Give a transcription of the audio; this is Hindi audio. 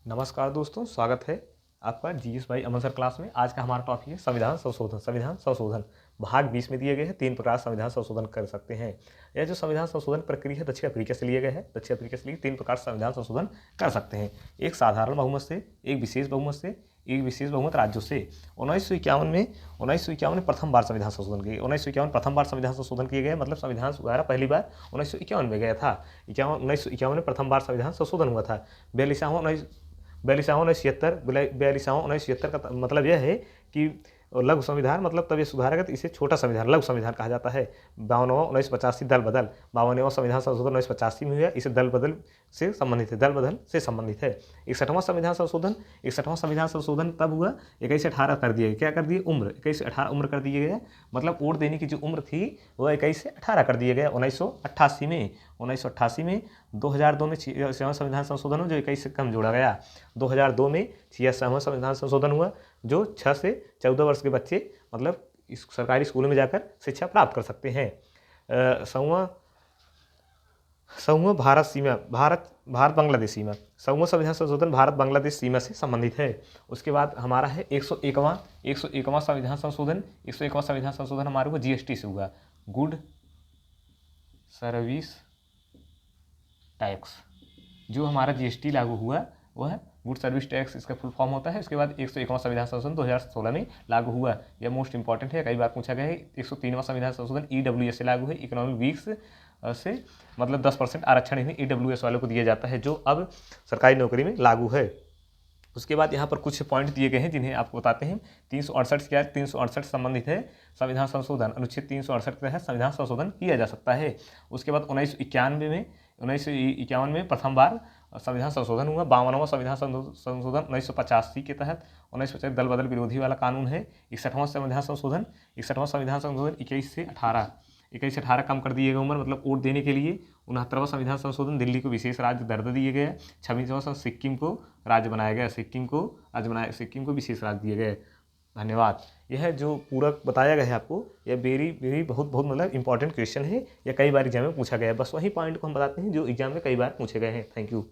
नमस्कार दोस्तों, स्वागत है आपका जीएस भाई अमन सर क्लास में। आज का हमारा टॉपिक है संविधान संशोधन। संविधान संशोधन भाग 20 में दिए गए हैं। 3 प्रकार संविधान संशोधन कर सकते हैं। यह जो संविधान संशोधन प्रक्रिया है दक्षिण अफ्रीका से लिए गए हैं। दक्षिण अफ्रीका से लिए 3 प्रकार संविधान संशोधन कर सकते हैं। एक साधारण बहुमत से, एक विशेष बहुमत से, एक विशेष बहुमत राज्यों से। 1951 में प्रथम बार संविधान संशोधन किए। 1951 प्रथम बार संविधान संशोधन किए गए, मतलब संविधान सुधारा पहली बार 1951 में गया था। 1951 में प्रथम बार संविधान संशोधन हुआ था। 42वां 1976 का मतलब यह है कि लघु संविधान, मतलब तब ये सुधारा गया तो इसे छोटा संविधान लघु संविधान कहा जाता है। 52वां 1985 दल बदल। 52वां संविधान संशोधन 1985 में हुआ। इसे दल बदल से संबंधित है, दल बदल से संबंधित है। 61वां संविधान संशोधन तब हुआ 21 से 18 कर दिए। क्या कर दिए? उम्र 21 से 18 उम्र कर दिए गए, मतलब वोट देने की जो उम्र थी वह 21 से 18 कर दिए गए 1988 में। 2002 में 66वां संविधान संशोधन हुआ जो 21 से कम जोड़ा गया। 2002 में 66वां संविधान संशोधन हुआ जो 6 से 14 वर्ष के बच्चे मतलब इस सरकारी स्कूलों में जाकर शिक्षा प्राप्त कर सकते हैं। 7वां भारत बांग्लादेश सीमा। 7वां संविधान संशोधन भारत बांग्लादेश सीमा से संबंधित है। उसके बाद हमारा है 101वां संविधान संशोधन। 101वां संविधान संशोधन हमारे को जीएसटी से हुआ, गुड सर्विस टैक्स। जो हमारा जीएसटी लागू हुआ वह गुड सर्विस टैक्स इसका फुल फॉर्म होता है। उसके बाद 101वां संविधान संशोधन 2016 में लागू हुआ। यह मोस्ट इंपॉर्टेंट है, कई बार पूछा गया है। 103वां संविधान संशोधन ईडब्ल्यूएस से लागू है। इकोनॉमिक वीक्स से मतलब 10% आरक्षण इन्हें ईडब्ल्यूएस वालों को दिया जाता है, जो अब सरकारी नौकरी में लागू है। उसके बाद यहाँ पर कुछ पॉइंट दिए गए हैं जिन्हें आपको बताते हैं। 368 क्या है? 368 संबंधित है संविधान संशोधन। अनुच्छेद 368 के तहत संविधान संशोधन किया जा सकता है। उसके बाद 1991 में प्रथम बार संविधान संशोधन हुआ। 52वां संविधान संशोधन 1985 के तहत। 1950 दल बदल विरोधी वाला कानून है। 61वां संविधान संशोधन 21 से 18 कम कर दिए गए उम्र, मतलब वोट देने के लिए। 69वां संविधान संशोधन दिल्ली को विशेष राज्य दर्जा दिए गए। 26वां सिक्किम को राज्य बनाया गया। सिक्किम को विशेष राज्य दिए गए। धन्यवाद। यह जो पूरा बताया गया है आपको, यह वेरी बहुत मतलब इंपॉर्टेंट क्वेश्चन है। यह कई बार एग्जाम में पूछा गया है। बस वही पॉइंट को हम बताते हैं जो एग्जाम में कई बार पूछे गए हैं। Thank you.